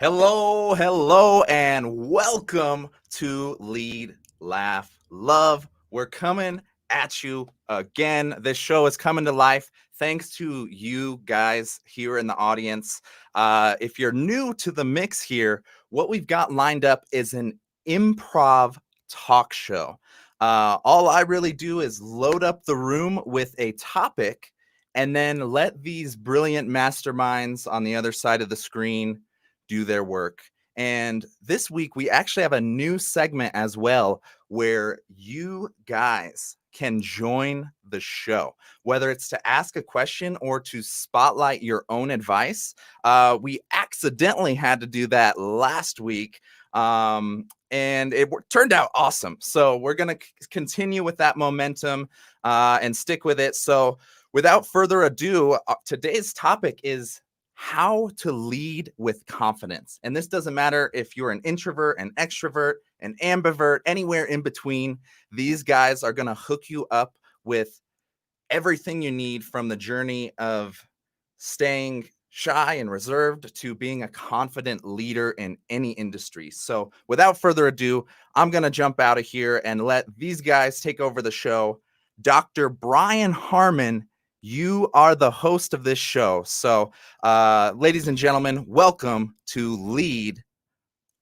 Hello, and welcome to Lead, Laugh, Love. We're coming at you again. This show is coming to life thanks to you guys here in the audience. If you're new to the mix here, what we've got lined up is an improv talk show. All I really do is load up the room with a topic and then let these brilliant masterminds on the other side of the screen do their work. And this week we actually have a new segment as well where you guys can join the show, whether it's to ask a question or to spotlight your own advice. We accidentally had to do that last week, and it turned out awesome. So we're going to continue with that momentum and stick with it. So without further ado, today's topic is how to lead with confidence. And this doesn't matter if you're an introvert, an extrovert, an ambivert, anywhere in between. These guys are going to hook you up with everything you need from the journey of staying shy and reserved to being a confident leader in any industry. So without further ado, I'm going to jump out of here and let these guys take over the show. Dr. Brian Harman, you are the host of this show. So, ladies and gentlemen, welcome to Lead,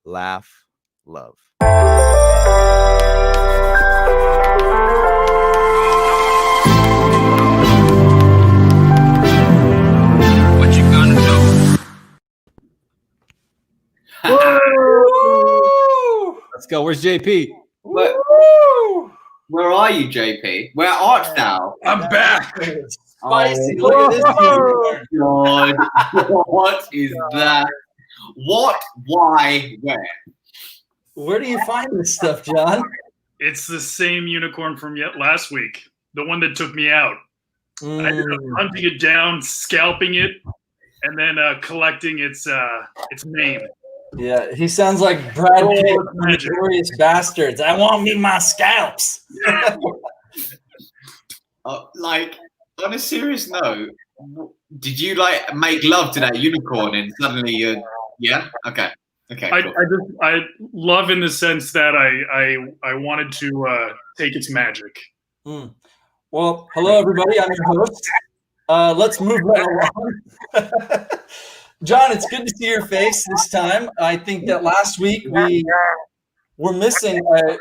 Laugh, Love. What you gonna do? Let's go. Where's JP? Where are you, JP? Where art thou? I'm back. Spicy. Oh, Look at this unicorn. God, what is that? What? Why? Where? Where do you find this stuff, John? It's the same unicorn from last week, the one that took me out. I ended up hunting it down, scalping it, and then collecting its mane. Yeah, he sounds like Brad Pitt from Glorious Bastards. I want me my scalps. Like, on a serious note, did you like make love to that unicorn and suddenly you're okay cool. I love in the sense that I wanted to take its magic. Well, hello everybody. I'm your host. Let's move right along. John, it's good to see your face this time. I think that last week we were missing a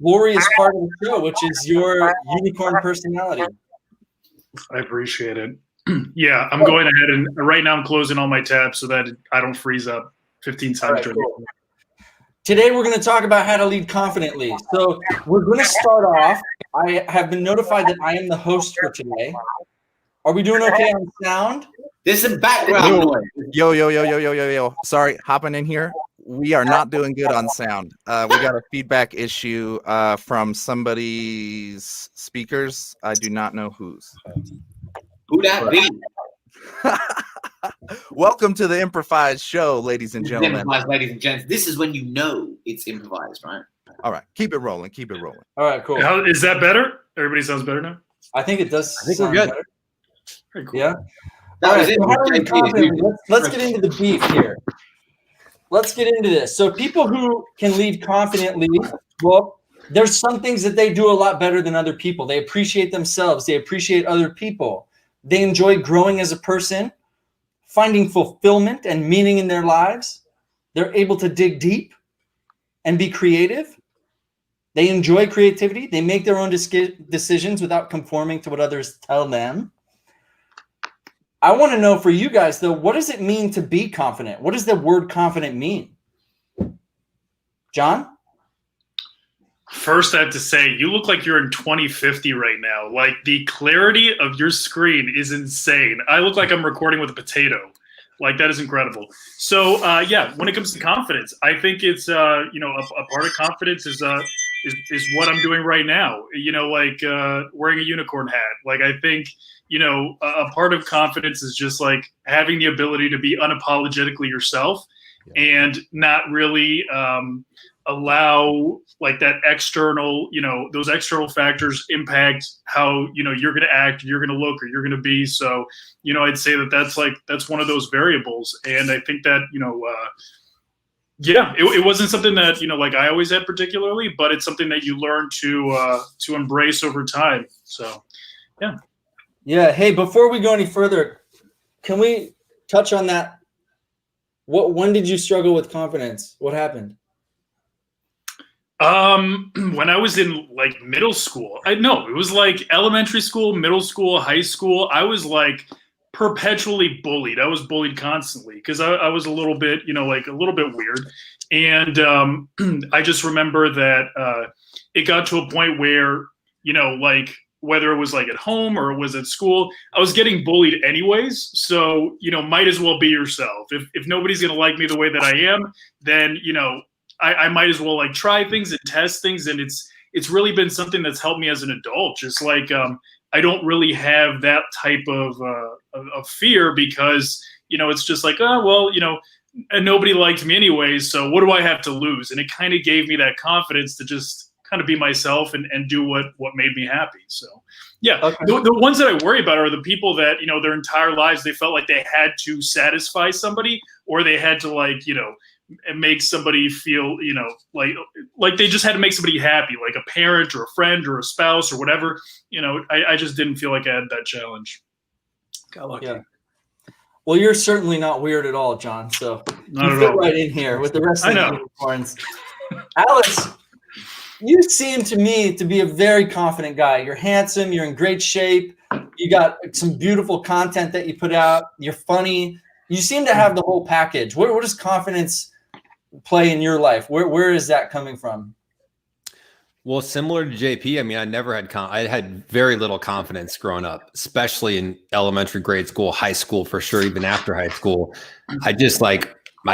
glorious part of the show, which is your unicorn personality. I appreciate it. Yeah, I'm going ahead and right now I'm closing all my tabs so that I don't freeze up 15 times. Right, cool. Today we're going to talk about how to lead confidently. So we're going to start off. I have been notified that I am the host for today. Are we doing okay on sound? There's some background noise. Yo. Sorry, hopping in here. We are not doing good on sound. We got a feedback issue from somebody's speakers. I do not know whose. Who that be? Welcome to the improvised show, ladies and gentlemen. Improvised, ladies and gents. This is when you know it's improvised, right? All right, keep it rolling. All right, cool. Is that better? Everybody sounds better now? I think it does. I think we're good. Better. Very cool. Yeah. That was So it. how to lead confidently. Let's get into the beef here. Let's get into this. So people who can lead confidently, well, there's some things that they do a lot better than other people. They appreciate themselves. They appreciate other people. They enjoy growing as a person, finding fulfillment and meaning in their lives. They're able to dig deep and be creative. They enjoy creativity. They make their own decisions without conforming to what others tell them. I want to know for you guys, though, what does it mean to be confident? What does the word confident mean? John? First, I have to say, you look like you're in 2050 right now. Like, the clarity of your screen is insane. I look like I'm recording with a potato. Like, that is incredible. So, when it comes to confidence, I think it's, a part of confidence is what I'm doing right now. Wearing a unicorn hat. Like, I think, a part of confidence is just like having the ability to be unapologetically yourself and not really allow like that external, those external factors impact how, you're going to act, you're going to look, or you're going to be. So, I'd say that's one of those variables. And I think that, Yeah, it wasn't something that, like I always had particularly, but it's something that you learn to embrace over time. So, yeah. Yeah. Hey, before we go any further, can we touch on that? When did you struggle with confidence? What happened? When I was in like middle school, it was like elementary school, middle school, high school. I was like perpetually bullied. I was bullied constantly because I was a little bit, like a little bit weird. And I just remember that it got to a point where, like whether it was like at home or it was at school, I was getting bullied anyways. So, might as well be yourself. If nobody's going to like me the way that I am, then, I might as well like try things and test things. And it's really been something that's helped me as an adult. Just like, I don't really have that type of fear because, it's just like, oh, well, and nobody liked me anyways. So what do I have to lose? And it kind of gave me that confidence to just kind of be myself and do what made me happy. So yeah, okay. The ones that I worry about are the people that, their entire lives, they felt like they had to satisfy somebody or they had to like, and make somebody feel, like they just had to make somebody happy, like a parent or a friend or a spouse or whatever. I just didn't feel like I had that challenge. Got lucky. Yeah. Well, you're certainly not weird at all, John. So not you fit right in here with the rest of the unicorns. Alex, you seem to me to be a very confident guy. You're handsome. You're in great shape. You got some beautiful content that you put out. You're funny. You seem to have the whole package. Where does confidence play in your life? Where is that coming from? Well, similar to JP, I mean, I had very little confidence growing up, especially in elementary, grade school, high school, for sure, even after high school. I just I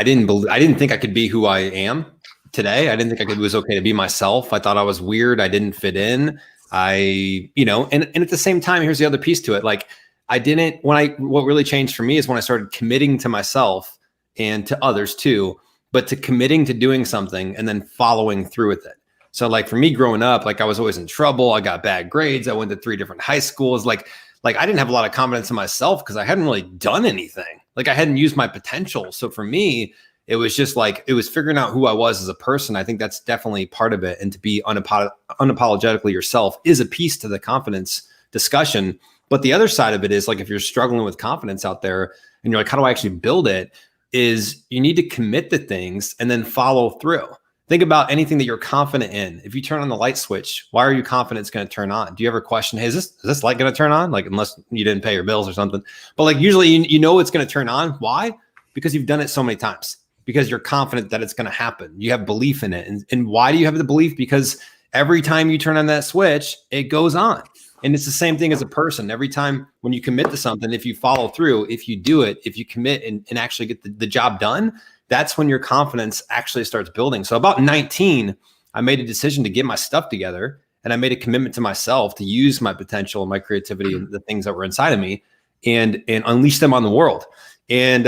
didn't think I could be who I am today. I didn't think it was okay to be myself. I thought I was weird. I didn't fit in. And at the same time, here's the other piece to it. Like what really changed for me is when I started committing to myself and to others too, but to committing to doing something and then following through with it. So like for me growing up, like I was always in trouble. I got bad grades. I went to 3 different high schools. Like I didn't have a lot of confidence in myself because I hadn't really done anything. Like I hadn't used my potential. So for me, it was just like, it was figuring out who I was as a person. I think that's definitely part of it. And to be unapologetically yourself is a piece to the confidence discussion. But the other side of it is like, if you're struggling with confidence out there and you're like, how do I actually build it? Is you need to commit to things and then follow through. Think about anything that you're confident in. If you turn on the light switch, why are you confident it's going to turn on? Do you ever question, hey, is this light going to turn on? Like, unless you didn't pay your bills or something. But like usually you know it's going to turn on. Why? Because you've done it so many times. Because you're confident that it's going to happen. You have belief in it. And why do you have the belief? Because every time you turn on that switch, it goes on. And it's the same thing as a person. Every time when you commit to something, if you follow through, if you do it, if you commit and actually get the job done, that's when your confidence actually starts building. So about 19, I made a decision to get my stuff together. And I made a commitment to myself to use my potential and my creativity and the things that were inside of me and unleash them on the world. And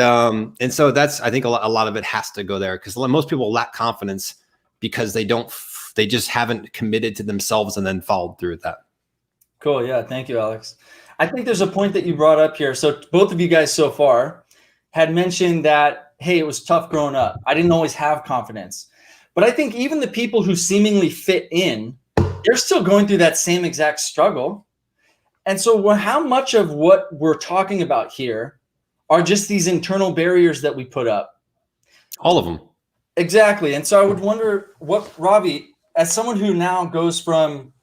so that's, I think a lot of it has to go there because most people lack confidence because they just haven't committed to themselves and then followed through with that. Cool. Yeah. Thank you, Alex. I think there's a point that you brought up here. So both of you guys so far had mentioned that, hey, it was tough growing up. I didn't always have confidence, but I think even the people who seemingly fit in, they're still going through that same exact struggle. And so how much of what we're talking about here are just these internal barriers that we put up? All of them. Exactly. And so I would wonder what, Ravi, as someone who now goes from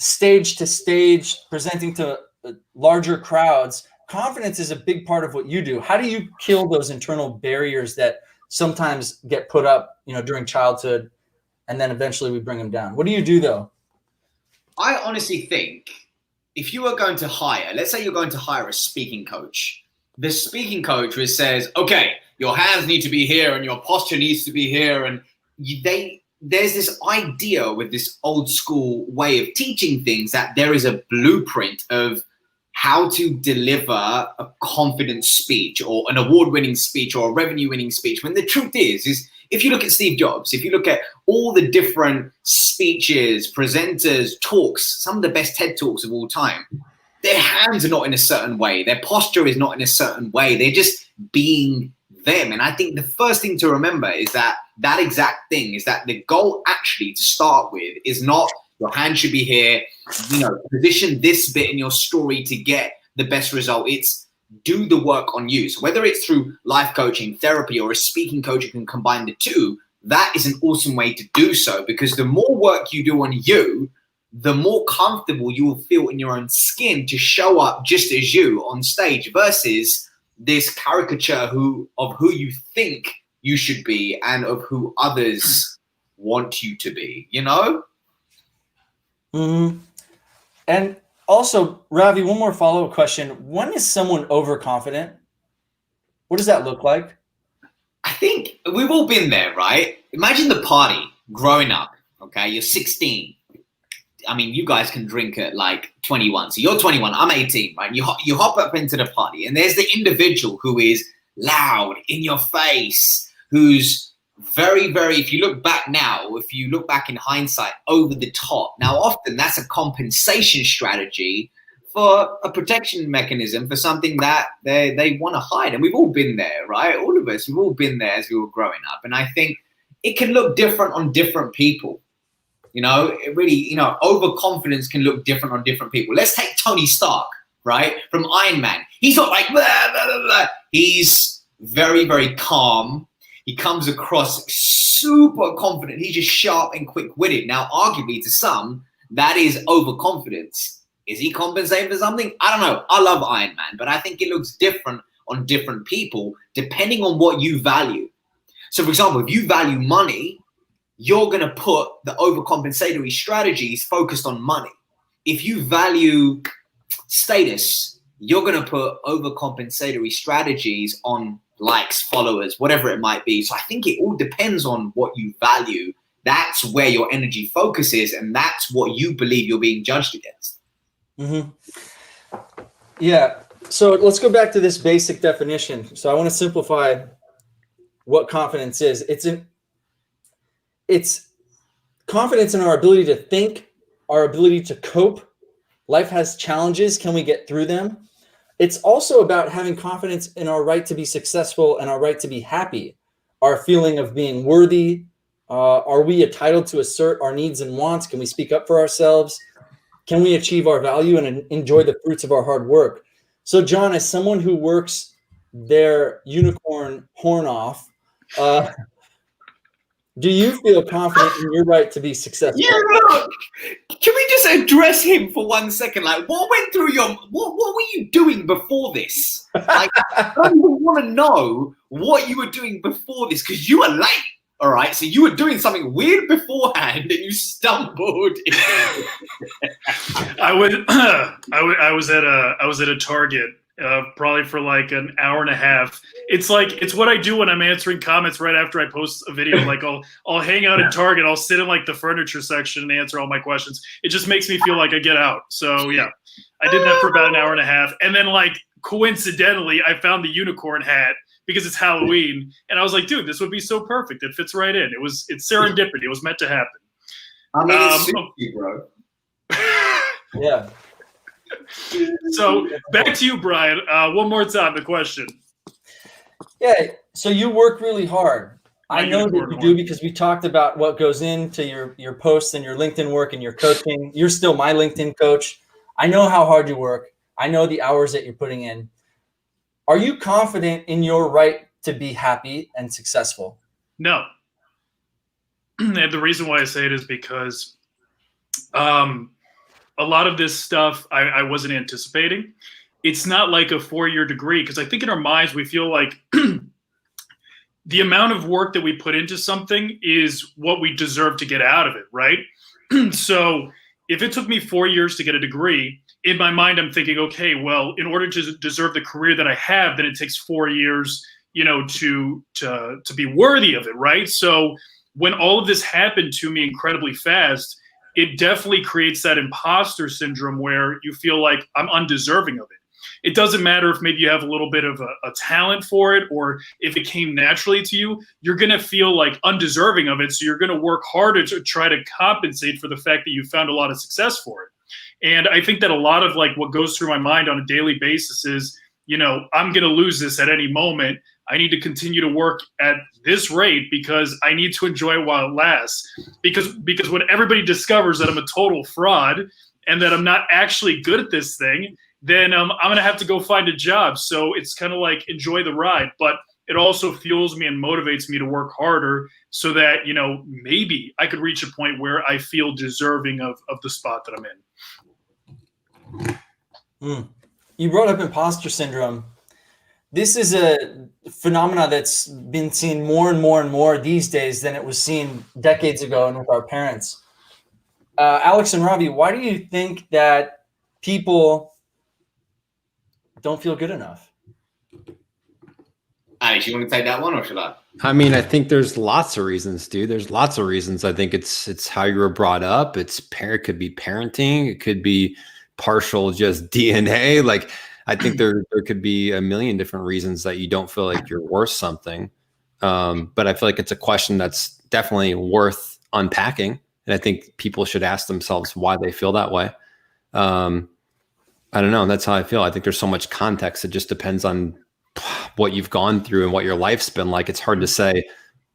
stage to stage, presenting to larger crowds, confidence is a big part of what you do. How do you kill those internal barriers that sometimes get put up, during childhood, and then eventually we bring them down? What do you do though? I honestly think if you are going to hire, let's say you're going to hire a speaking coach, the speaking coach who says, okay, your hands need to be here and your posture needs to be here. And there's this idea with this old school way of teaching things that there is a blueprint of how to deliver a confident speech or an award-winning speech or a revenue-winning speech. When the truth is if you look at Steve Jobs, if you look at all the different speeches, presenters, talks, some of the best TED Talks of all time, their hands are not in a certain way. Their posture is not in a certain way. They're just being them. And I think the first thing to remember is that exact thing is that the goal actually to start with is not your hand should be here, position this bit in your story to get the best result. It's do the work on you. So whether it's through life coaching, therapy, or a speaking coach who can combine the two, that is an awesome way to do so, because the more work you do on you, the more comfortable you will feel in your own skin to show up just as you on stage versus this caricature of who you think you should be and of who others want you to be, Mm-hmm. And also, Ravi, one more follow-up question. When is someone overconfident? What does that look like? I think we've all been there, right? Imagine the party growing up, okay? You're 16. I mean, you guys can drink at like 21. So you're 21, I'm 18, right? You hop up into the party, and there's the individual who is loud, in your face, who's very, very, if you look back now, if you look back in hindsight, over the top. Now, often that's a compensation strategy for a protection mechanism for something that they want to hide. And we've all been there, right? All of us, we've all been there as we were growing up. And I think it can look different on different people. It really, overconfidence can look different on different people. Let's take Tony Stark, right? From Iron Man. He's not like, blah, blah, blah, blah. He's very, very calm. He comes across super confident. He's just sharp and quick-witted. Now, arguably to some, that is overconfidence. Is he compensating for something? I don't know. I love Iron Man, but I think it looks different on different people depending on what you value. So, for example, if you value money, you're going to put the overcompensatory strategies focused on money. If you value status, you're going to put overcompensatory strategies on likes, followers, whatever it might be. So I think it all depends on what you value. That's where your energy focuses, and that's what you believe you're being judged against. Mm-hmm. Yeah. So let's go back to this basic definition. So I want to simplify what confidence is. It's confidence in our ability to think, our ability to cope. Life has challenges. Can we get through them? It's also about having confidence in our right to be successful and our right to be happy, our feeling of being worthy. Are we entitled to assert our needs and wants? Can we speak up for ourselves? Can we achieve our value and enjoy the fruits of our hard work? So, John, as someone who works their unicorn horn off, do you feel confident in your right to be successful? Yeah, look. Can we just address him for 1 second? Like, what went through what were you doing before this? Like, I don't even want to know what you were doing before this, because you were late. All right, so you were doing something weird beforehand, and you stumbled. I was at a Target probably for like an hour and a half. It's what I do when I'm answering comments right after I post a video. Like I'll hang out at Target. I'll sit in like the furniture section and answer all my questions. It just makes me feel like I get out. So yeah, I did that for about an hour and a half, and then like coincidentally, I found the unicorn hat because it's Halloween, and I was like, dude, this would be so perfect. It fits right in. It's serendipity. It was meant to happen. I mean, it's sushi, bro. Yeah. So back to you, Brian. One more time, the question. Yeah. So you work really hard. I know that you do, because we talked about what goes into your posts and your LinkedIn work and your coaching. You're still my LinkedIn coach. I know how hard you work. I know the hours that you're putting in. Are you confident in your right to be happy and successful? No. And the reason why I say it is because a lot of this stuff I wasn't anticipating. It's not like a 4-year degree, because I think in our minds we feel like the amount of work that we put into something is what we deserve to get out of it, right? So if it took me 4 years to get a degree, in my mind I'm thinking, okay, well, in order to deserve the career that I have, then it takes 4 years, to be worthy of it, right? So when all of this happened to me incredibly fast, it definitely creates that imposter syndrome where you feel like I'm undeserving of it. It doesn't matter if maybe you have a little bit of a talent for it, or if it came naturally to you, you're going to feel like undeserving of it. So you're going to work harder to try to compensate for the fact that you found a lot of success for it. And I think that a lot of like what goes through my mind on a daily basis is, I'm going to lose this at any moment. I need to continue to work at this rate because I need to enjoy it while it lasts. Because when everybody discovers that I'm a total fraud and that I'm not actually good at this thing, then I'm going to have to go find a job. So it's kind of like enjoy the ride, but it also fuels me and motivates me to work harder so that, you know, maybe I could reach a point where I feel deserving of the spot that I'm in. You brought up imposter syndrome. This is a phenomena that's been seen more and more and more these days than it was seen decades ago and with our parents. Alex and Ravi, why do you think that people don't feel good enough? Alex, you want to take that one or should I? I mean, I think there's lots of reasons, dude. There's lots of reasons. I think it's how you were brought up. It could be parenting. It could be partial just DNA. Like, I think there could be a million different reasons that you don't feel like you're worth something. But I feel like it's a question that's definitely worth unpacking. And I think people should ask themselves why they feel that way. I don't know. That's how I feel. I think there's so much context. It just depends on what you've gone through and what your life's been like. It's hard to say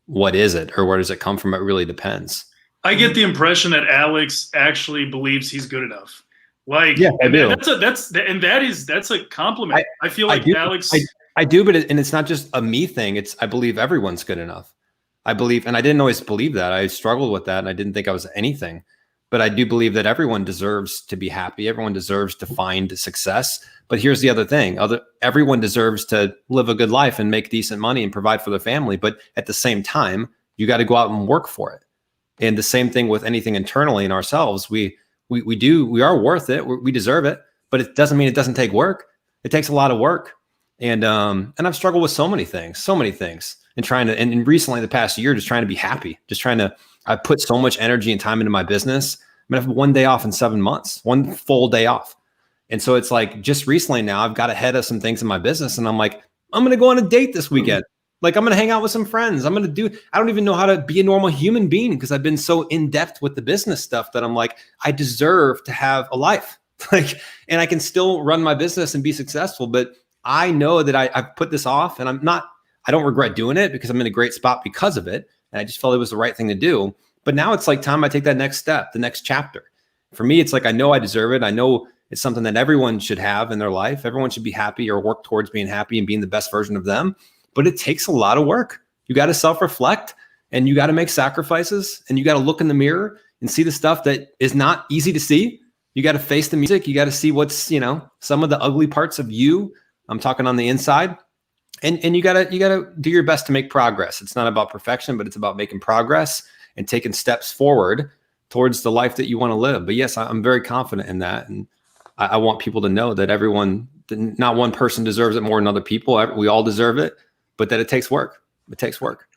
what is it or where does it come from. It really depends. I get the impression that Alex actually believes he's good enough. Like, yeah, I do. That's a compliment. I feel like Alex. I do, but it's not just a me thing. I believe everyone's good enough. I believe, and I didn't always believe that. I struggled with that, and I didn't think I was anything. But I do believe that everyone deserves to be happy. Everyone deserves to find success. But here's the other thing. Everyone deserves to live a good life and make decent money and provide for their family. But at the same time, you got to go out and work for it. And the same thing with anything internally in ourselves. We are worth it. We deserve it. But it doesn't mean it doesn't take work. It takes a lot of work. And I've struggled with so many things and and recently the past year, just trying to be happy, I put so much energy and time into my business. I'm gonna have one day off in 7 months, one full day off. And so it's like just recently now I've got ahead of some things in my business and I'm like, I'm going to go on a date this weekend. Like I'm going to hang out with some friends. I don't even know how to be a normal human being because I've been so in depth with the business stuff that I'm like, I deserve to have a life. And I can still run my business and be successful. But I know that I've put this off and I don't regret doing it because I'm in a great spot because of it. And I just felt it was the right thing to do. But now it's like time I take that next step, the next chapter. For me, it's like, I know I deserve it. I know it's something that everyone should have in their life. Everyone should be happy or work towards being happy and being the best version of them. But it takes a lot of work. You got to self-reflect and you got to make sacrifices and you got to look in the mirror and see the stuff that is not easy to see. You got to face the music. You got to see what's, some of the ugly parts of you. I'm talking on the inside. And you gotta do your best to make progress. It's not about perfection, but it's about making progress and taking steps forward towards the life that you want to live. But yes, I'm very confident in that. And I want people to know that not one person deserves it more than other people. We all deserve it, but that it takes work. It takes work.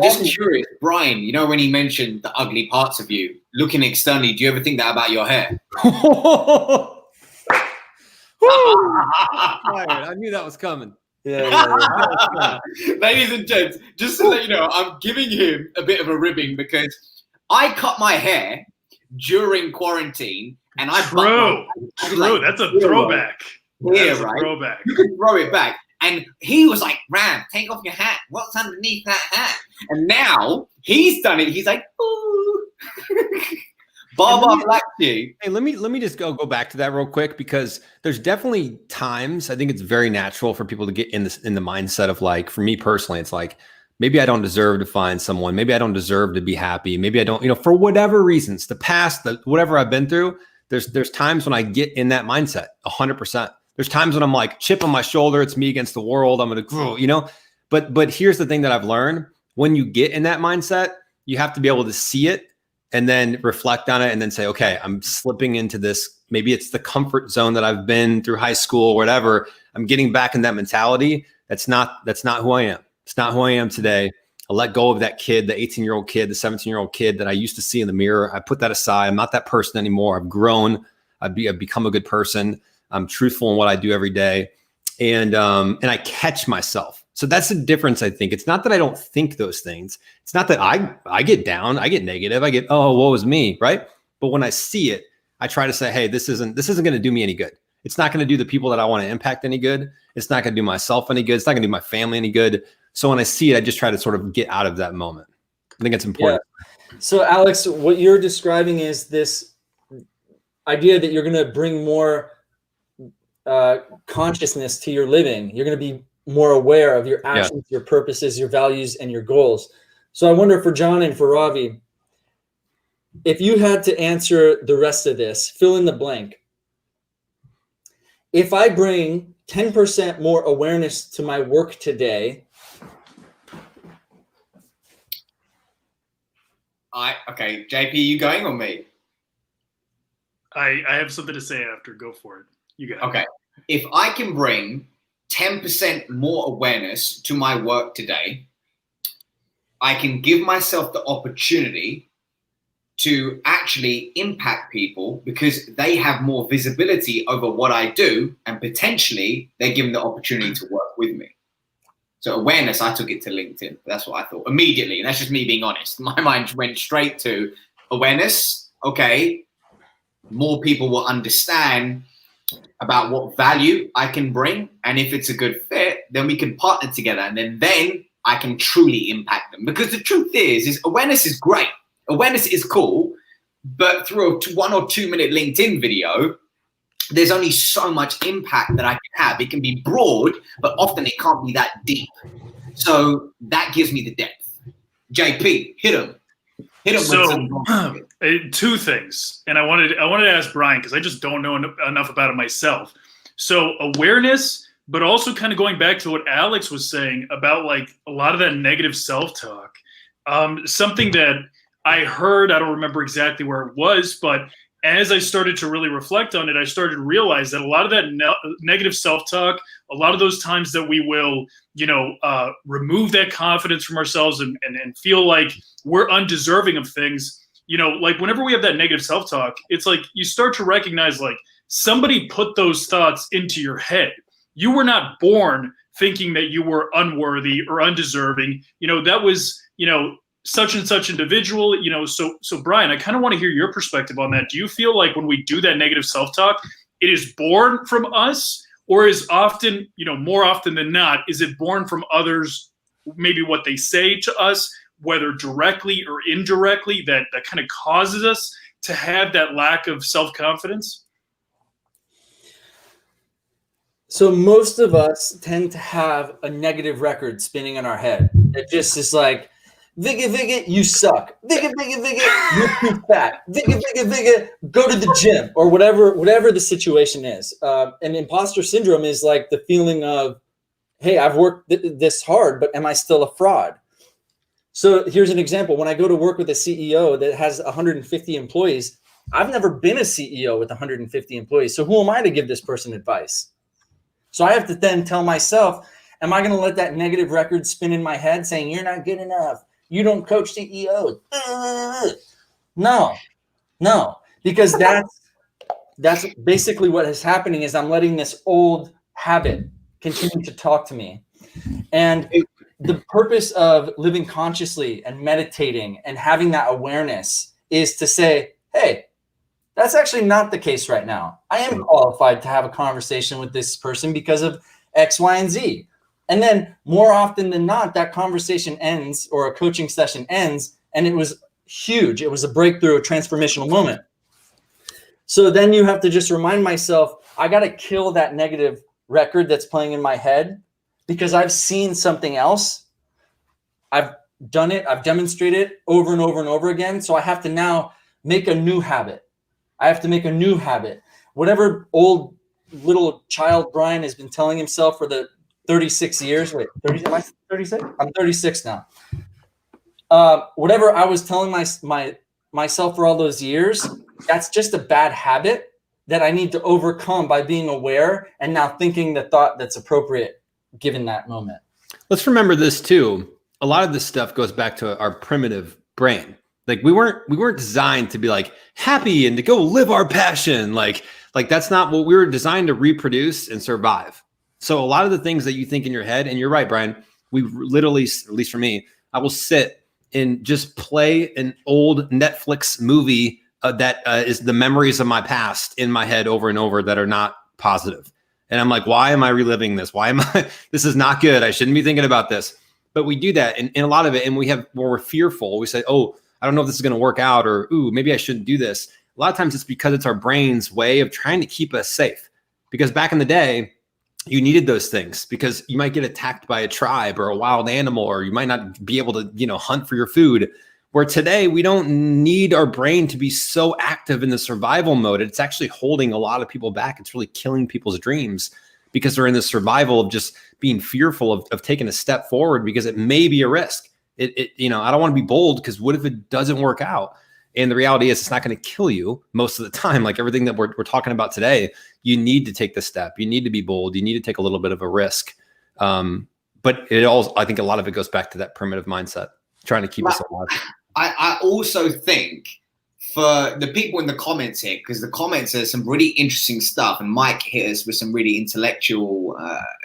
Just curious, Brian, when he mentioned the ugly parts of you, looking externally, do you ever think that about your hair? I knew that was coming. Yeah. Ladies and gents, just to let you know, I'm giving him a bit of a ribbing because I cut my hair during quarantine and I True. That's a throwback. Yeah, right. Throwback. You can throw it back. And he was like, Ram, take off your hat. What's underneath that hat? And now he's done it. He's like, ooh. Baba Black you. Hey, let me just go back to that real quick because there's definitely times I think it's very natural for people to get in the mindset of like, for me personally, it's like maybe I don't deserve to find someone, maybe I don't deserve to be happy, maybe I don't, for whatever reasons, the past, whatever I've been through. There's times when I get in that mindset 100%. There's times when I'm like chip on my shoulder, it's me against the world, I'm gonna grow, But here's the thing that I've learned: when you get in that mindset, you have to be able to see it and then reflect on it and then say, okay, I'm slipping into this. Maybe it's the comfort zone that I've been through high school or whatever. I'm getting back in that mentality. That's not who I am. It's not who I am today. I let go of that kid, the 18-year-old kid, the 17-year-old kid that I used to see in the mirror. I put that aside. I'm not that person anymore. I've grown. I've become a good person. I'm truthful in what I do every day. And I catch myself. So that's the difference, I think. It's not that I don't think those things. It's not that I get down, I get negative, I get, oh, woe is me, right? But when I see it, I try to say, hey, this isn't going to do me any good. it's not going to do the people that I want to impact any good. It's not going to do myself any good. It's not going to do my family any good. So when I see it, I just try to sort of get out of that moment. I think it's important. Yeah. So Alex, what you're describing is this idea that you're going to bring more consciousness to your living. You're going to be more aware of your actions, your purposes, your values, and your goals. So I wonder for John and for Ravi, if you had to answer the rest of this, fill in the blank. If I bring 10% more awareness to my work today, okay, JP, you going or me? I have something to say after. Go for it. You got it. Okay. If I can bring 10% more awareness to my work today, I can give myself the opportunity to actually impact people because they have more visibility over what I do, and potentially they're given the opportunity to work with me. So awareness, I took it to LinkedIn. That's what I thought immediately. And that's just me being honest. My mind went straight to awareness. Okay, more people will understand about what value I can bring. And if it's a good fit, then we can partner together. And then I can truly impact them. Because the truth is awareness is great. Awareness is cool. But through a 1 or 2 minute LinkedIn video, there's only so much impact that I can have. It can be broad, but often it can't be that deep. So that gives me the depth. JP, hit him. So, two things, and I wanted to ask Brian because I just don't know enough about it myself. So awareness, but also kind of going back to what Alex was saying about like a lot of that negative self-talk. Something that I heard, I don't remember exactly where it was, but as I started to really reflect on it, I started to realize that a lot of that negative self-talk, a lot of those times that we will, remove that confidence from ourselves and feel like we're undeserving of things, like whenever we have that negative self-talk, it's like you start to recognize like somebody put those thoughts into your head. You were not born thinking that you were unworthy or undeserving. That was, such and such individual, so Brian, I kind of want to hear your perspective on that. Do you feel like when we do that negative self-talk, it is born from us, or is often, more often than not, is it born from others, maybe what they say to us, whether directly or indirectly, that kind of causes us to have that lack of self-confidence? So most of us tend to have a negative record spinning in our head. It just is like, Vigga, you suck. Vigga, you're too fat. Vigga, go to the gym, or whatever the situation is. And imposter syndrome is like the feeling of, hey, I've worked this hard, but am I still a fraud? So here's an example. When I go to work with a CEO that has 150 employees, I've never been a CEO with 150 employees. So who am I to give this person advice? So I have to then tell myself, am I going to let that negative record spin in my head saying, you're not good enough? You don't coach CEOs. No, because that's basically what is happening is I'm letting this old habit continue to talk to me. And the purpose of living consciously and meditating and having that awareness is to say, hey, that's actually not the case right now. I am qualified to have a conversation with this person because of X, Y, and Z. And then more often than not, that conversation ends or a coaching session ends, and it was huge. It was a breakthrough, a transformational moment. So then you have to just remind myself, I got to kill that negative record that's playing in my head because I've seen something else. I've done it. I've demonstrated it over and over and over again. So I have to now make a new habit. I have to make a new habit. Whatever old little child Brian has been telling himself for the 36 years. Wait, 30, am I 36? I'm 36 now. Whatever I was telling myself for all those years, that's just a bad habit that I need to overcome by being aware and now thinking the thought that's appropriate given that moment. Let's remember this too. A lot of this stuff goes back to our primitive brain. Like we weren't designed to be like happy and to go live our passion. Like that's not what we were designed to reproduce and survive. So a lot of the things that you think in your head, and you're right, Brian, we literally, at least for me, I will sit and just play an old Netflix movie that is the memories of my past in my head over and over that are not positive. And I'm like, why am I reliving this? Why am I, this is not good. I shouldn't be thinking about this. But we do that in a lot of it. And when we're fearful, we say, oh, I don't know if this is going to work out, or, ooh, maybe I shouldn't do this. A lot of times it's because it's our brain's way of trying to keep us safe. Because back in the day, you needed those things because you might get attacked by a tribe or a wild animal, or you might not be able to, hunt for your food. Where today we don't need our brain to be so active in the survival mode. It's actually holding a lot of people back. It's really killing people's dreams because they're in the survival of just being fearful of taking a step forward because it may be a risk. I don't want to be bold because what if it doesn't work out? And the reality is it's not going to kill you most of the time. Like everything that we're talking about today, you need to take the step. You need to be bold. You need to take a little bit of a risk. But I think a lot of it goes back to that primitive mindset, trying to keep us alive. I also think for the people in the comments here, because the comments are some really interesting stuff, and Mike hit us with some really intellectual,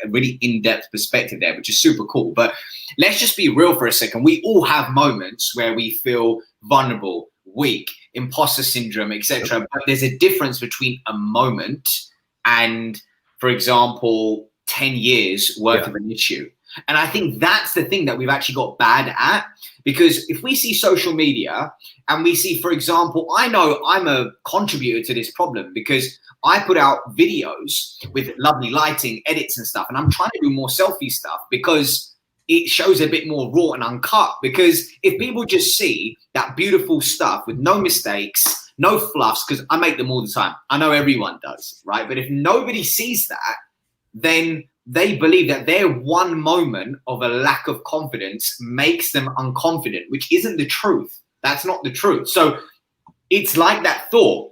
really in-depth perspective there, which is super cool. But let's just be real for a second. We all have moments where we feel vulnerable, weak, imposter syndrome, etc. But there's a difference between a moment and, for example, 10 years worth of an issue. And I think that's the thing that we've actually got bad at, because if we see social media and we see, for example, I know I'm a contributor to this problem because I put out videos with lovely lighting, edits and stuff, and I'm trying to do more selfie stuff because it shows a bit more raw and uncut. Because if people just see that beautiful stuff with no mistakes, no fluffs, because I make them all the time. I know everyone does, right? But if nobody sees that, then they believe that their one moment of a lack of confidence makes them unconfident, which isn't the truth. That's not the truth. So it's like that thought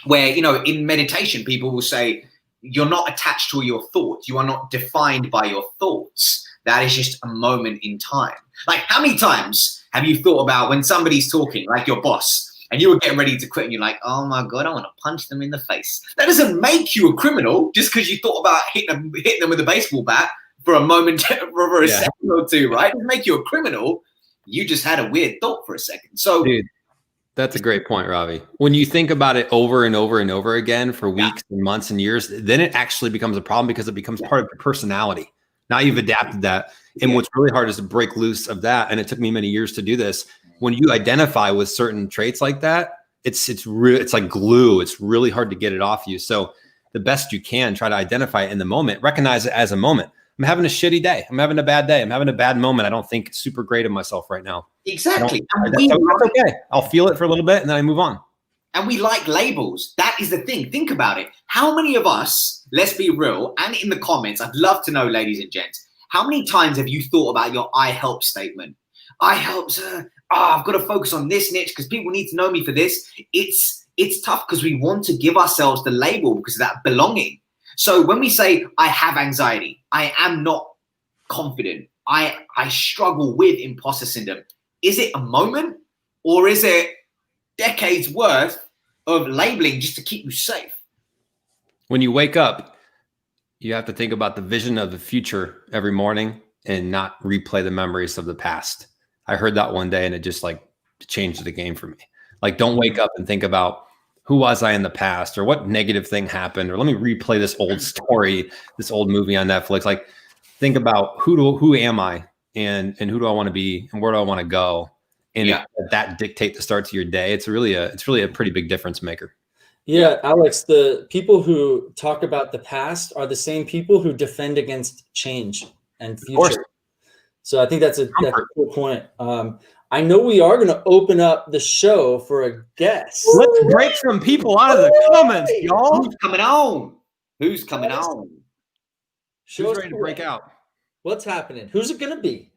where, in meditation, people will say, you're not attached to your thoughts. You are not defined by your thoughts. That is just a moment in time. Like, how many times have you thought about when somebody's talking, like your boss, and you were getting ready to quit and you're like, oh my God, I want to punch them in the face. That doesn't make you a criminal just because you thought about hitting them with a baseball bat for a moment, for a second or two, right? It doesn't make you a criminal. You just had a weird thought for a second. So, dude, that's a great point, Ravi. When you think about it over and over and over again for weeks and months and years, then it actually becomes a problem because it becomes part of your personality. Now you've adapted that. And what's really hard is to break loose of that. And it took me many years to do this. When you identify with certain traits like that, it's like glue. It's really hard to get it off you. So the best you can, try to identify it in the moment, recognize it as a moment. I'm having a shitty day. I'm having a bad day. I'm having a bad moment. I don't think super great of myself right now. Exactly. That's okay. I'll feel it for a little bit and then I move on. And we like labels. That is the thing. Think about it. How many of us, let's be real, and in the comments, I'd love to know, ladies and gents, how many times have you thought about your I help statement? I help, sir. I've got to focus on this niche because people need to know me for this. It's tough because we want to give ourselves the label because of that belonging. So when we say I have anxiety, I am not confident, I struggle with imposter syndrome, is it a moment or is it decades worth of labeling just to keep you safe? When you wake up, you have to think about the vision of the future every morning and not replay the memories of the past. I heard that one day and it just changed the game for me. Like, don't wake up and think about who was I in the past or what negative thing happened, or let me replay this old story, this old movie on Netflix. Like, think about who am I and who do I want to be and where do I want to go? And that dictate the start to your day. It's really a pretty big difference maker. Yeah, Alex, the people who talk about the past are the same people who defend against change and future. So I think that's a cool point. I know we are going to open up the show for a guest. Let's break some people out of the comments, y'all. Who's coming on? Who's coming on? Who's ready to break out? What's happening? Who's it going to be?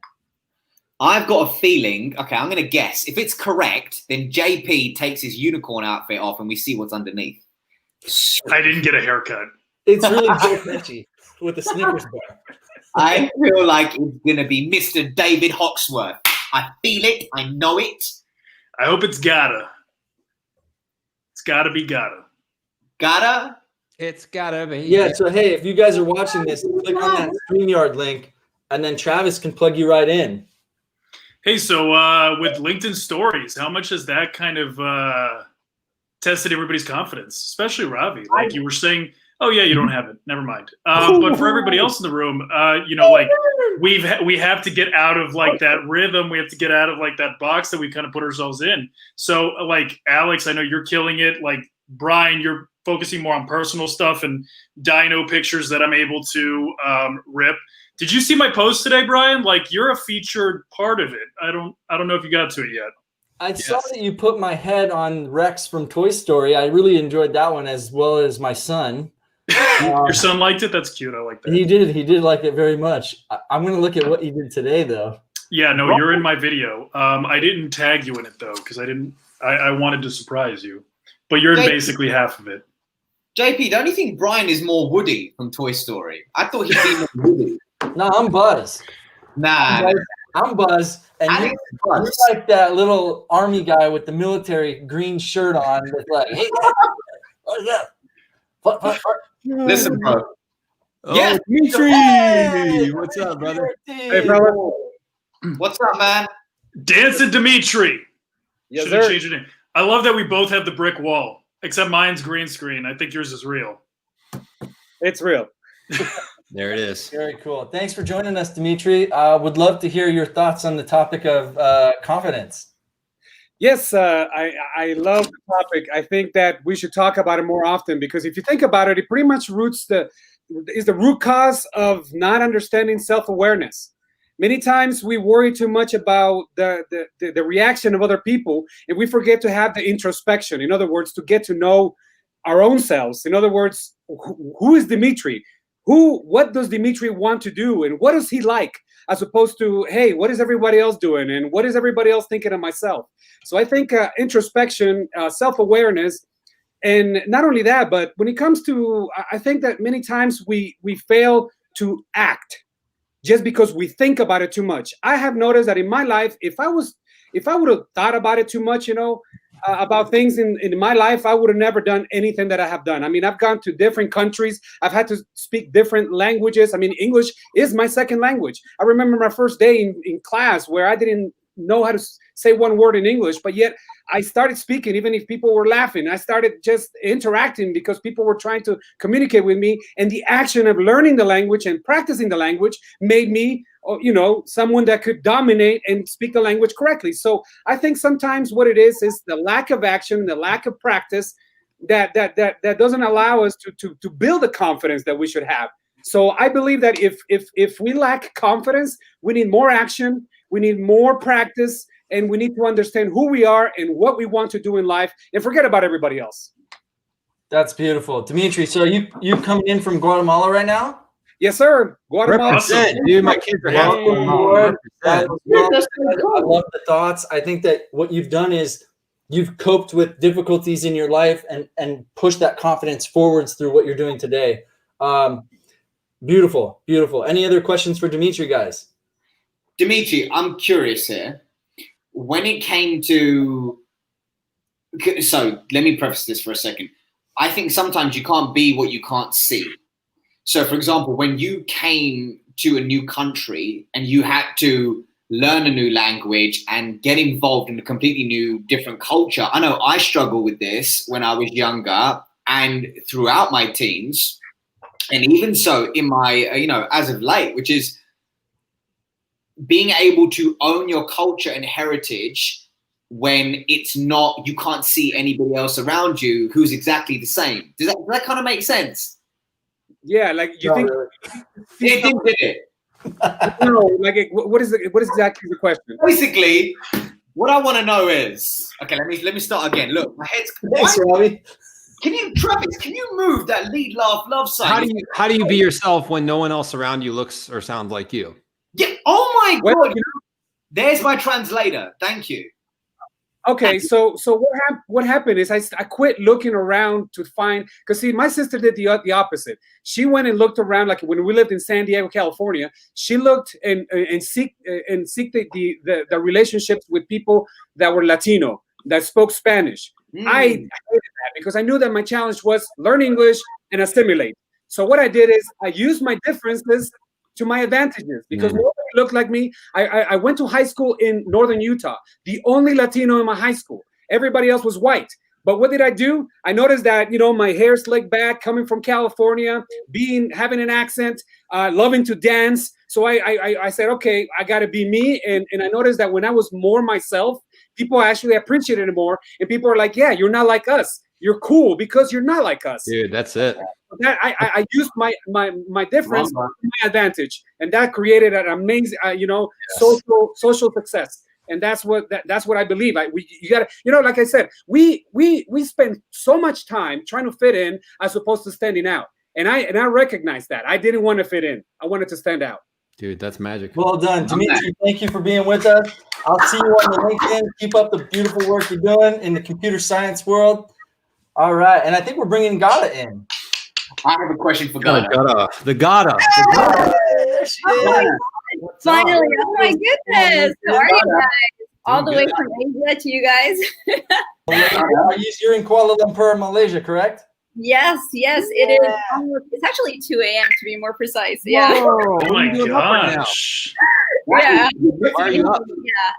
I've got a feeling, okay, I'm going to guess. If it's correct, then JP takes his unicorn outfit off and we see what's underneath. I didn't get a haircut. It's really Joe Pesci with the Snickers bar. I feel like it's going to be Mr. David Hawksworth. I feel it. I know it. I hope it's gotta. It's gotta be gotta. Gotta? It's gotta be. Yeah, so hey, if you guys are watching this, click on that StreamYard link and then Travis can plug you right in. Hey, so with LinkedIn stories, how much has that kind of tested everybody's confidence, especially Ravi? Like you were saying, Oh yeah, you don't have it. Never mind. But for everybody else in the room, like we have to get out of like that rhythm. We have to get out of like that box that we kind of put ourselves in. So like Alex, I know you're killing it. Like Brian, you're focusing more on personal stuff and dino pictures that I'm able to rip. Did you see my post today, Brian? Like you're a featured part of it. I don't know if you got to it yet. I saw that you put my head on Rex from Toy Story. I really enjoyed that one, as well as my son. Your son liked it? That's cute. I like that. He did like it very much. I'm going to look at what you did today, though. Yeah, no, you're in my video. I didn't tag you in it, though, because I wanted to surprise you. But you're in basically half of it. JP, don't you think Brian is more Woody from Toy Story? I thought he'd be more Woody. No, I'm Buzz. Nah. I'm Buzz. And you're like that little army guy with the military green shirt on. That's like, hey, what's up? What? Listen, bro. Oh, Yeah. Dimitri! Hey, What's up, brother? Hey, fella. What's up, man? Dancing Dimitri. Yes, Should have sir. changed your name. I love that we both have the brick wall, except mine's green screen. I think yours is real. It's real. There it is. Very cool. Thanks for joining us, Dimitri. Would love to hear your thoughts on the topic of confidence. Yes, I love the topic. I think that we should talk about it more often because if you think about it, it pretty much is the root cause of not understanding self-awareness. Many times we worry too much about the reaction of other people, and we forget to have the introspection. In other words, to get to know our own selves. In other words, who is Dimitri? What does Dimitri want to do, and what does he like? As opposed to, hey, what is everybody else doing, and what is everybody else thinking of myself? So I think introspection, self-awareness, and not only that, but when it comes to, I think that many times we fail to act just because we think about it too much. I have noticed that in my life, if I would have thought about it too much, about things in my life, I would have never done anything that I have done. I mean, I've gone to different countries. I've had to speak different languages. I mean, English is my second language. I remember my first day in class where I didn't know how to say one word in English, but yet I started speaking even if people were laughing. I started just interacting because people were trying to communicate with me. And the action of learning the language and practicing the language made me someone that could dominate and speak the language correctly. So I think sometimes what it is the lack of action, the lack of practice that doesn't allow us to build the confidence that we should have. So I believe that if we lack confidence, we need more action, we need more practice, and we need to understand who we are and what we want to do in life and forget about everybody else. That's beautiful. Dimitri, so you coming in from Guatemala right now? Yes, sir. Guatemala. Awesome. Dude, my kids are happy. I love the thoughts. I think that what you've done is you've coped with difficulties in your life and pushed that confidence forwards through what you're doing today. Beautiful, beautiful. Any other questions for Dimitri, guys? Dimitri, I'm curious here. When it came to, so let me preface this for a second. I think sometimes you can't be what you can't see. So, for example, when you came to a new country and you had to learn a new language and get involved in a completely new, different culture, I know I struggled with this when I was younger and throughout my teens, and even so in my, as of late, which is being able to own your culture and heritage when it's not, you can't see anybody else around you who's exactly the same. Does that kind of make sense? Yeah, like you think It did. no, like what is exactly the question? Basically, what I want to know is, okay, let me start again. Look, my head's. Thanks, Ravi. Travis, can you move that lead, laugh, love sign? How do you be yourself when no one else around you looks or sounds like you? Yeah. Oh my Well, God. There's my translator. Thank you. Okay, so what happened is I quit looking around to find, because see, my sister did the opposite. She went and looked around, like when we lived in San Diego, California. She looked and seek the relationships with people that were Latino, that spoke Spanish. I hated that because I knew that my challenge was learn English and assimilate. So what I did is I used my differences to my advantages because nobody looked like me. I went to high school in northern Utah, the only Latino in my high school. Everybody else was white. But what did I do? I noticed that, my hair slicked back, coming from California, having an accent, loving to dance. So I said, okay, I got to be me. And I noticed that when I was more myself, people actually appreciated it more. And people are like, yeah, you're not like us. You're cool because you're not like us. Dude, that's it. That I used my difference to my advantage, and that created an amazing, social success. And that's what I believe. You gotta, like I said, we spend so much time trying to fit in as opposed to standing out. And I recognize that. I didn't want to fit in. I wanted to stand out. Dude, that's magic. Well done, Dimitri. Thank you for being with us. I'll see you on the LinkedIn. Keep up the beautiful work you're doing in the computer science world. All right, and I think we're bringing Gada in. I have a question for Gada. The Gada. There she is. Finally, oh my goodness. How are you guys? All the way from Asia to you guys. You're in Kuala Lumpur, Malaysia, correct? Yes, it is. It's actually 2 a.m. to be more precise. Yeah. Oh my gosh. Yeah.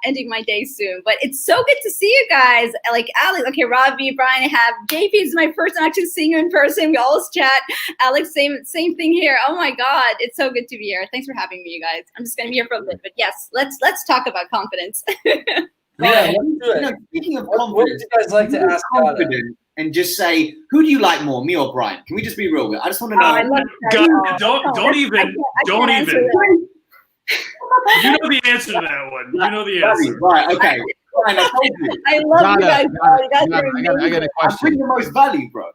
Ending my day soon. But it's so good to see you guys. Like Alex, okay, Ravi, Brian, I have JP is my first time actually seeing you in person. We always chat. Alex, same thing here. Oh my God. It's so good to be here. Thanks for having me, you guys. I'm just gonna be here for a bit. But yes, let's talk about confidence. Yeah, let's do it. Speaking of What would you guys like to ask Gada? And just say, who do you like more, me or Brian? Can we just be real with it? I just want to know. I love that. Don't even. You know the answer to that one. You know the answer. Right, okay. Brian, I told you. I love you guys. I got a I question. bring the most value, bro.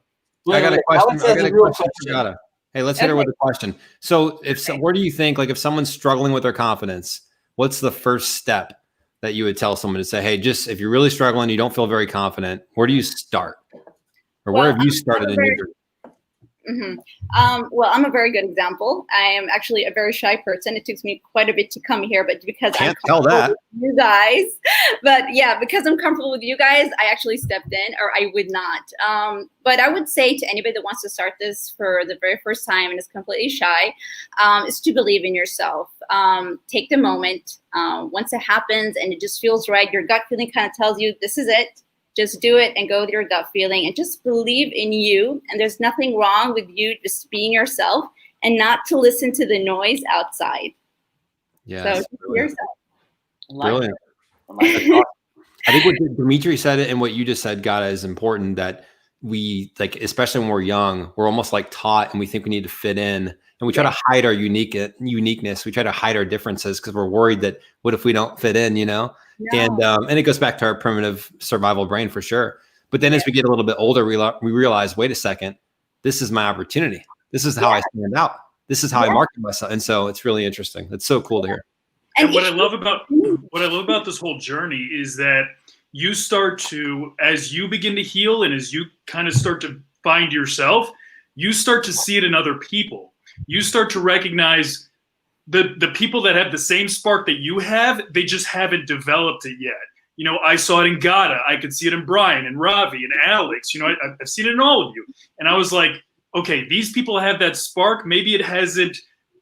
I got a Alex has question a real for Gada. Hey, let's hit her with a question. So, where do you think, like, if someone's struggling with their confidence, what's the first step that you would tell someone to say, hey, just if you're really struggling, you don't feel very confident, where do you start? Or where have you started in your journey? Well, I'm a very good example. I am actually a very shy person. It took me quite a bit to come here, but because I'm comfortable with you guys, because I'm comfortable with you guys, I actually stepped in, or I would not. But I would say to anybody that wants to start this for the very first time and is completely shy, is to believe in yourself. Take the moment. Once it happens and it just feels right, your gut feeling kind of tells you this is it. Just do it and go with your gut feeling and just believe in you. And there's nothing wrong with you just being yourself and not to listen to the noise outside. Yeah. So just be yourself. Brilliant. I think what Dimitri said and what you just said, Gada, is important, that we, like, especially when we're young, we're almost like taught and we think we need to fit in. And we try to hide our uniqueness. We try to hide our differences because we're worried that what if we don't fit in, No. And it goes back to our primitive survival brain for sure. But then as we get a little bit older, we realize, wait a second, this is my opportunity. This is how I stand out. This is how I market myself. And so it's really interesting. It's so cool to hear. And what I love about this whole journey is that you start to, as you begin to heal and as you kind of start to find yourself, you start to see it in other people. You start to recognize the people that have the same spark that you have, they just haven't developed it yet. I saw it in Gada. I could see it in Brian and Ravi and Alex. I've seen it in all of you. And I was like, okay, these people have that spark. Maybe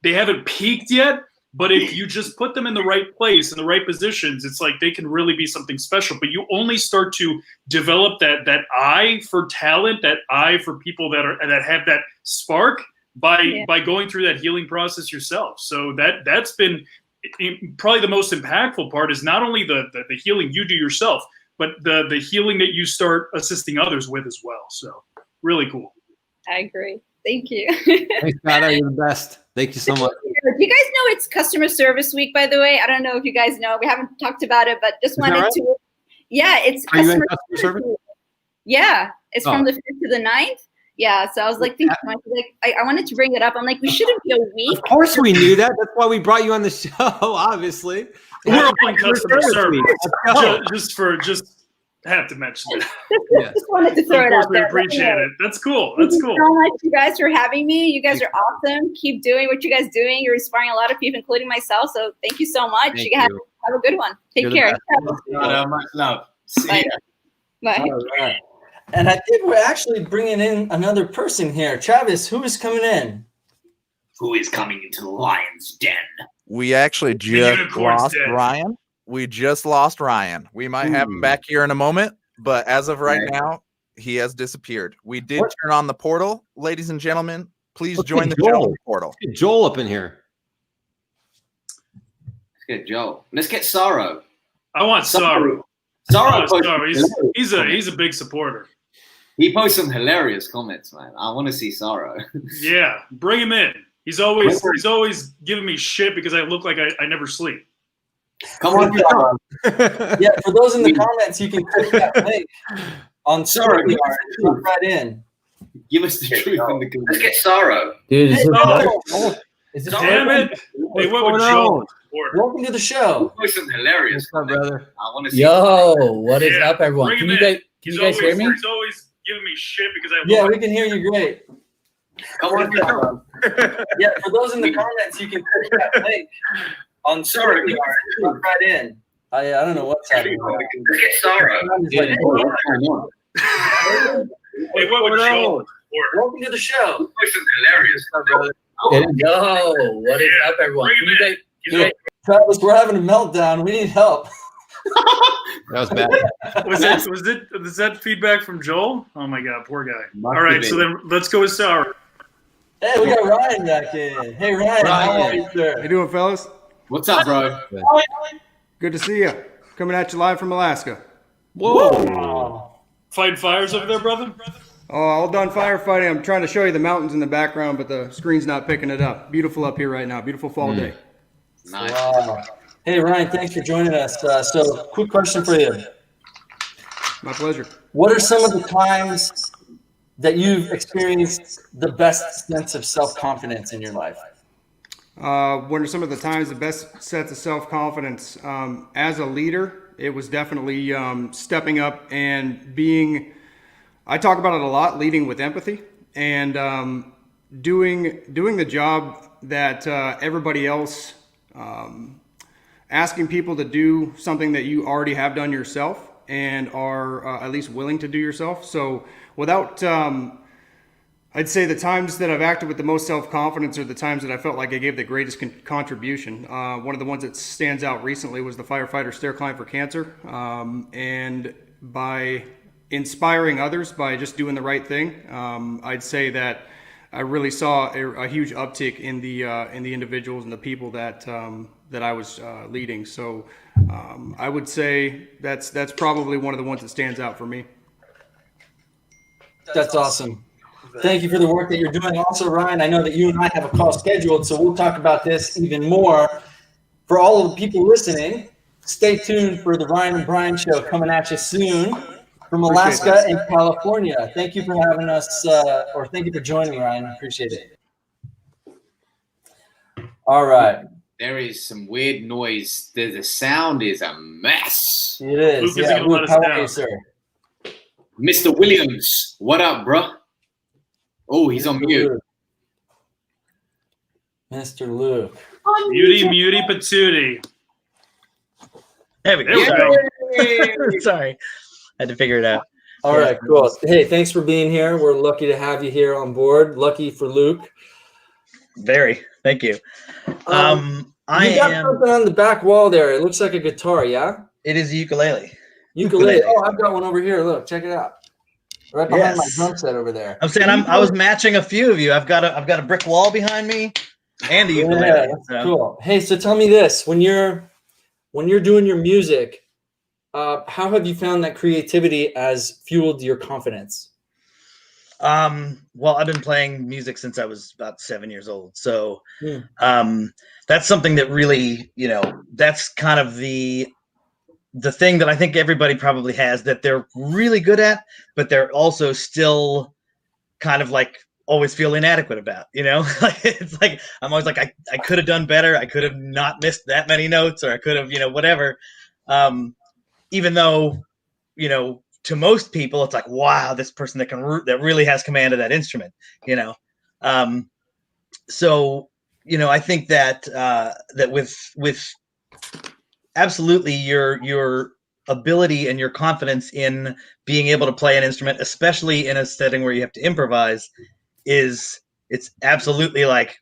they haven't peaked yet, but if you just put them in the right place, in the right positions, it's like they can really be something special. But you only start to develop that eye for talent, that eye for people that have that spark by going through that healing process yourself. So that's been probably the most impactful part, is not only the healing you do yourself, but the healing that you start assisting others with as well. So really cool. I agree. Thank you. Thanks, Gada. You're the best. Thank you so much. Do you guys know it's Customer Service Week, by the way? I don't know if you guys know. We haven't talked about it, but just wanted to. Yeah, it's Are you in customer service? Yeah, it's from the 5th to the 9th. Yeah, so I was like thinking, I wanted to bring it up. I'm like, we shouldn't be a week. Of course we knew that. That's why we brought you on the show, obviously. We're open customer service. Just have to mention it. Just wanted to throw it out there. We appreciate it. That's cool. Thank you so much, you guys, for having me. You guys are awesome. Keep doing what you guys doing. You're inspiring a lot of people, including myself. So thank you so much. You have a good one. Take care. Much love. See ya. Bye. All right. And I think we're actually bringing in another person here. Travis, who is coming in? Who is coming into the lion's den? We actually just unicorn's lost den. Ryan. We just lost Ryan. We might have him back here in a moment, but as of right now, he has disappeared. We did What? turn on the portal, ladies and gentlemen. Please Let's join get the Joel. gentleman portal. Let's get Joel up in here. Let's get Joel. Let's get Sorrow. I want Saru. Sorrow. Saru. He's a big supporter. He posts some hilarious comments, man. I want to see Sorrow. Yeah, bring him in. He's always giving me shit because I look like I never sleep. Come on, Sorrow. Yeah, for those in the comments, you can click that link on Sorrow. Jump right in. Give us the truth in the comments. Let's get Sorrow. Dude, is Oh, it damn it! They went with Joel. Welcome to the show. He posts some hilarious What's up, comments. brother? I want to see. Yo, what is Yeah, up, everyone? bring Can him you in. guys, can you guys hear me? He's always giving me shit because I look Yeah, like we can hear you great. Come on, Sorrow. Yeah, for those in the comments, you can click that link on Sorrow. Jump right in. I don't know what's happening. Let's get Sorrow. they went with Joel. Welcome to the show. He posts some hilarious comments. Yo, what is up, everyone? Bring Can him you in. guys, He's Travis, we're having a meltdown. We need help. That was bad. Was that feedback from Joel? Oh my god, poor guy. All right, so then let's go with Saru. Hey, we got Ryan back in. Hey, Ryan, how are you, How sir? you doing, fellas? What's up, bro? Good to see you. Coming at you live from Alaska. Whoa. Fighting fires over there, brother? Oh, all done firefighting. I'm trying to show you the mountains in the background, but the screen's not picking it up. Beautiful up here right now. Beautiful fall day. Nice. Wow. Hey, Ryan, thanks for joining us. So, quick question for you. My pleasure. What are some of the times that you've experienced the best sense of self-confidence in your life? What are some of the times the best sets of self-confidence? As a leader, it was definitely stepping up and being, I talk about it a lot, leading with empathy and doing the job that everybody else, asking people to do something that you already have done yourself and are at least willing to do yourself. So without, I'd say the times that I've acted with the most self-confidence are the times that I felt like I gave the greatest contribution. One of the ones that stands out recently was the firefighter stair climb for cancer. And by inspiring others by just doing the right thing, I'd say that I really saw a huge uptick in the individuals and the people that I was leading. So I would say that's probably one of the ones that stands out for me. That's awesome. Thank you for the work that you're doing. Also, Ryan, I know that you and I have a call scheduled, so we'll talk about this even more. For all of the people listening, stay tuned for the Ryan and Brian show coming at you soon from Alaska and California. Thank you for having us, or thank you for joining, Ryan. Appreciate it. All right. There is some weird noise. The sound is a mess. It is. Luke, is he Yeah, gonna let Luke, us how are down? you, sir? Mr. Williams, what up, bro? Oh, he's on mute. Mr. Luke. Muty patootie. There we There we go. go. Sorry, had to figure it out. All right, cool. Hey, thanks for being here. We're lucky to have you here on board. Lucky for Luke. Very. Thank you. I You got am. something on the back wall there. It looks like a guitar, yeah? It is a ukulele. Ukulele. Oh, I've got one over here. Look, check it out. Right behind Yes. my drum set over there. I'm saying I was matching a few of you. I've got a brick wall behind me, and a ukulele. Yeah, that's so. cool. Hey, so tell me this: when you're doing your music, how have you found that creativity has fueled your confidence? Well, I've been playing music since I was about 7 years old. So that's something that really, that's kind of the thing that I think everybody probably has that they're really good at, but they're also still kind of like always feel inadequate about, like it's like, I'm always like, I could have done better. I could have not missed that many notes, or I could have, whatever. Even though, to most people, it's like, wow, this person that really has command of that instrument, So, I think that that with absolutely your ability and your confidence in being able to play an instrument, especially in a setting where you have to improvise, it's absolutely like,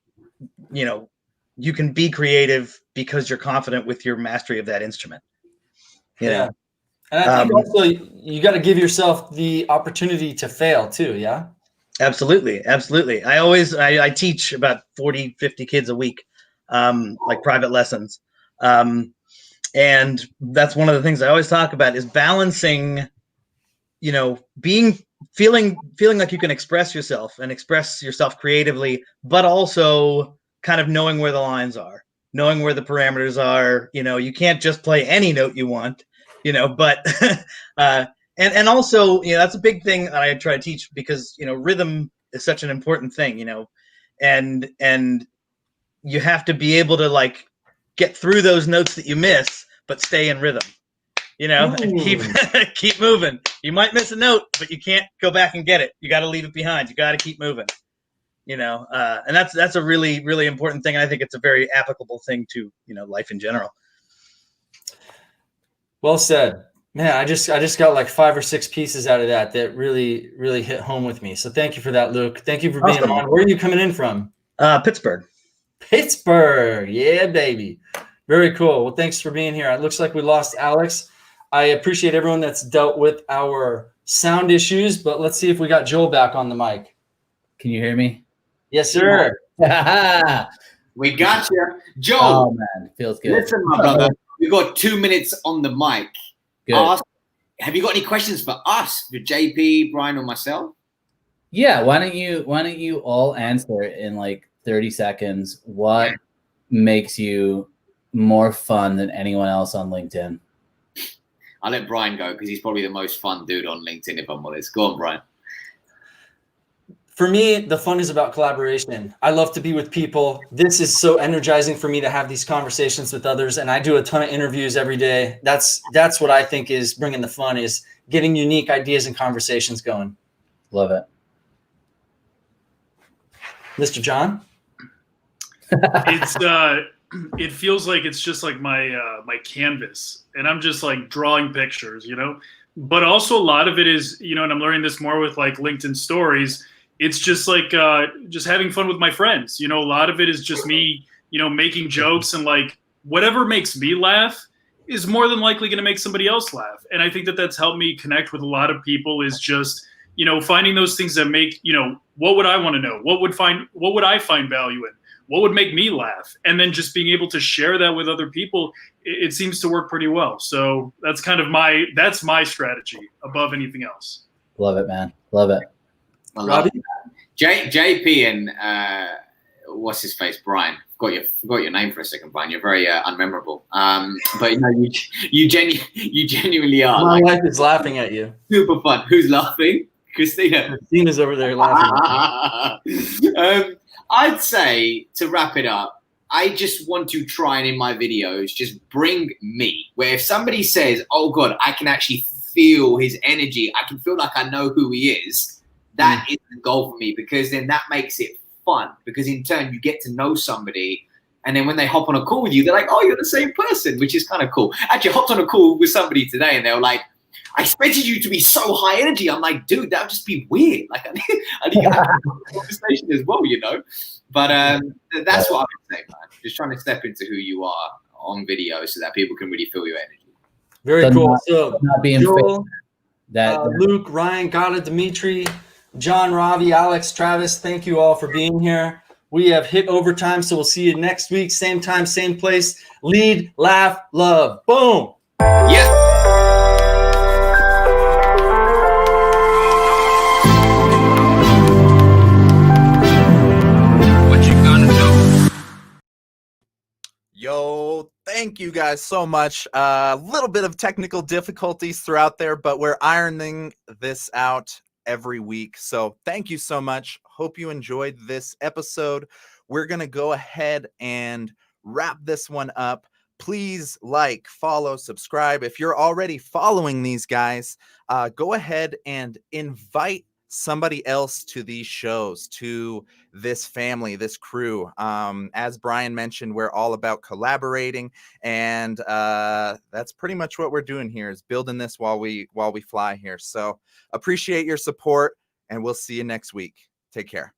you can be creative because you're confident with your mastery of that instrument. Yeah. And I think also you got to give yourself the opportunity to fail too. Yeah. Absolutely. Absolutely. I teach about 40, 50 kids a week, like private lessons. And that's one of the things I always talk about is balancing, feeling like you can express yourself and express yourself creatively, but also kind of knowing where the lines are, knowing where the parameters are. You can't just play any note you want, but and also, that's a big thing that I try to teach because, rhythm is such an important thing, and you have to be able to like get through those notes that you miss, but stay in rhythm. And keep moving. You might miss a note, but you can't go back and get it. You got to leave it behind. You got to keep moving. And that's a really, really important thing. And I think it's a very applicable thing to life in general. Well said, man. I just got like 5 or 6 pieces out of that really, really hit home with me. So thank you for that, Luke. Thank you for being on. Where are you coming in from? Pittsburgh. Pittsburgh, yeah, baby. Very cool. Well, thanks for being here. It looks like we lost Alex. I appreciate everyone that's dealt with our sound issues, but let's see if we got Joel back on the mic. Can you hear me? Yes, sir. We got you. Joel. Oh, man. Feels good. Listen, my brother. We got 2 minutes on the mic. Good. Have you got any questions for us, for JP, Brian, or myself? Yeah. Why don't you all answer in like 30 seconds? What makes you more fun than anyone else on LinkedIn? I'll let Brian go because he's probably the most fun dude on LinkedIn, if I'm honest. Go on, Brian. For me, the fun is about collaboration. I love to be with people. This is so energizing for me to have these conversations with others, and I do a ton of interviews every day. That's what I think is bringing the fun, is getting unique ideas and conversations going. Love it. Mr. John? It feels like it's just like my canvas, and I'm just like drawing pictures, but also a lot of it is, and I'm learning this more with like LinkedIn stories. It's just like just having fun with my friends. A lot of it is just me, making jokes, and like whatever makes me laugh is more than likely going to make somebody else laugh. And I think that that's helped me connect with a lot of people, is just, finding those things that make, what would I want to know? What would I find value in? What would make me laugh? And then just being able to share that with other people, it seems to work pretty well. So that's kind of that's my strategy above anything else. Love it, man. Love it. Robbie? JP and what's his face, Brian. Forgot your name for a second, Brian. You're very unmemorable. But you genuinely are. My wife is laughing at you. Super fun. Who's laughing? Christina. Christina's over there laughing. I'd say, to wrap it up, I just want to try and in my videos just bring me, where if somebody says, oh God, I can actually feel his energy, I can feel like I know who he is, that is the goal for me, because then that makes it fun, because in turn you get to know somebody, and then when they hop on a call with you, they're like, oh, you're the same person, which is kind of cool. Actually, I hopped on a call with somebody today and they were like, I expected you to be so high energy. I'm like, dude, that would just be weird. Like, I need to have a conversation as well, But that's what I would say, man. Just trying to step into who you are on video so that people can really feel your energy. Very cool. So, not being Joel, that Luke, Ryan, Gata, Dimitri, John, Ravi, Alex, Travis, thank you all for being here. We have hit overtime, so we'll see you next week. Same time, same place. Lead, laugh, love. Boom. Yes. Yo, thank you guys so much. A little bit of technical difficulties throughout there, but we're ironing this out every week. So thank you so much. Hope you enjoyed this episode. We're going to go ahead and wrap this one up. Please like, follow, subscribe. If you're already following these guys, go ahead and invite somebody else to these shows, to this family, this crew. As Brian mentioned, we're all about collaborating, and that's pretty much what we're doing here, is building this while we fly here. So appreciate your support, and we'll see you next week. Take care.